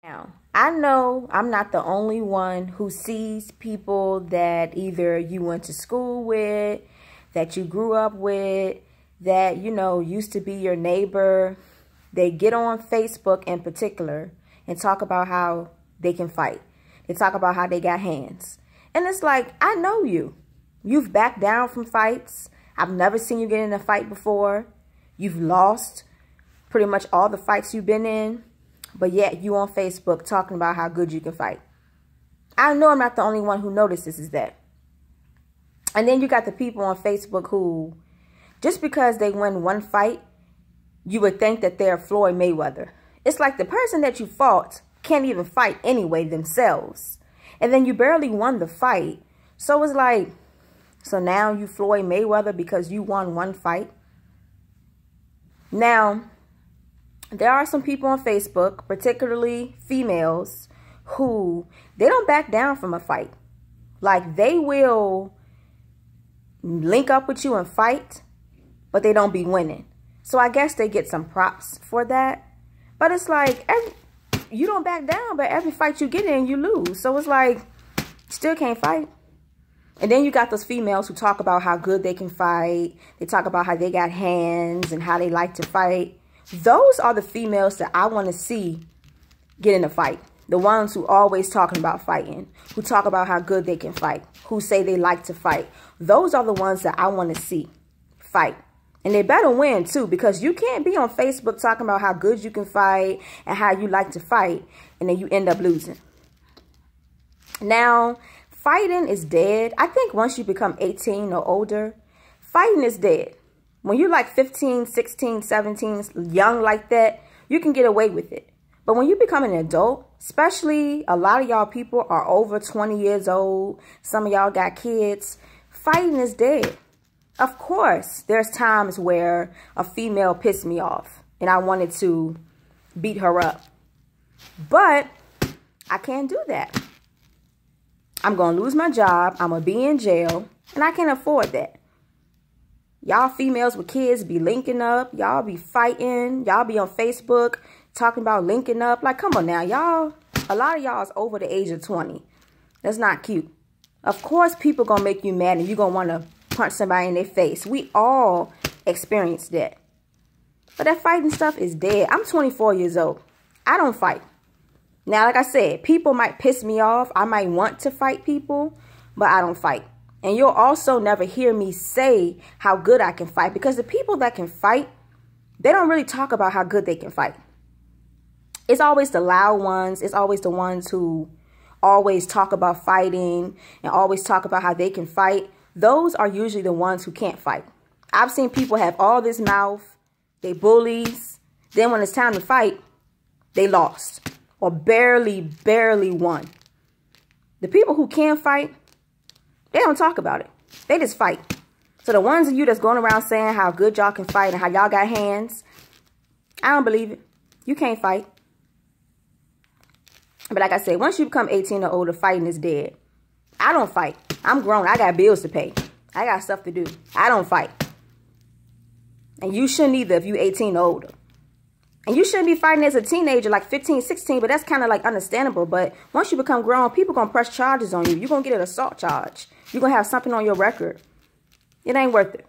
Now, I know I'm not the only one who sees people that either you went to school with, that you grew up with, that, used to be your neighbor. They get on Facebook in particular and talk about how they can fight. They talk about how they got hands. And it's like, I know you. You've backed down from fights. I've never seen you get in a fight before. You've lost pretty much all the fights you've been in. But yet you on Facebook talking about how good you can fight. I know I'm not the only one who notices that. And then you got the people on Facebook who, just because they win one fight, you would think that they're Floyd Mayweather. It's like the person that you fought can't even fight anyway themselves. And then you barely won the fight. So it's like, so now you Floyd Mayweather because you won one fight? Now, there are some people on Facebook, particularly females, who they don't back down from a fight. Like, they will link up with you and fight, but they don't be winning. So I guess they get some props for that. But it's like, you don't back down, but every fight you get in, you lose. So it's like, still can't fight. And then you got those females who talk about how good they can fight. They talk about how they got hands and how they like to fight. Those are the females that I want to see get in a fight. The ones who always talking about fighting, who talk about how good they can fight, who say they like to fight. Those are the ones that I want to see fight. And they better win too, because you can't be on Facebook talking about how good you can fight and how you like to fight, and then you end up losing. Now, fighting is dead. I think once you become 18 or older, fighting is dead. When you're like 15, 16, 17, young like that, you can get away with it. But when you become an adult, especially a lot of y'all people are over 20 years old, some of y'all got kids, fighting is dead. Of course, there's times where a female pissed me off and I wanted to beat her up. But I can't do that. I'm going to lose my job. I'm going to be in jail, and I can't afford that. Y'all females with kids be linking up. Y'all be fighting. Y'all be on Facebook talking about linking up. Like, come on now, y'all. A lot of y'all is over the age of 20. That's not cute. Of course, people going to make you mad, and you're going to want to punch somebody in their face. We all experience that. But that fighting stuff is dead. I'm 24 years old. I don't fight. Now, like I said, people might piss me off. I might want to fight people, but I don't fight. And you'll also never hear me say how good I can fight, because the people that can fight, they don't really talk about how good they can fight. It's always the loud ones. It's always the ones who always talk about fighting and always talk about how they can fight. Those are usually the ones who can't fight. I've seen people have all this mouth. They bullies. Then when it's time to fight, they lost or barely won. The people who can fight, they don't talk about it. They just fight. So the ones of you that's going around saying how good y'all can fight and how y'all got hands, I don't believe it. You can't fight. But like I said, once you become 18 or older, fighting is dead. I don't fight. I'm grown. I got bills to pay. I got stuff to do. I don't fight. And you shouldn't either if you're 18 or older. And you shouldn't be fighting as a teenager, like 15, 16, but that's kind of like understandable. But once you become grown, people going to press charges on you. You're going to get an assault charge. You're going to have something on your record. It ain't worth it.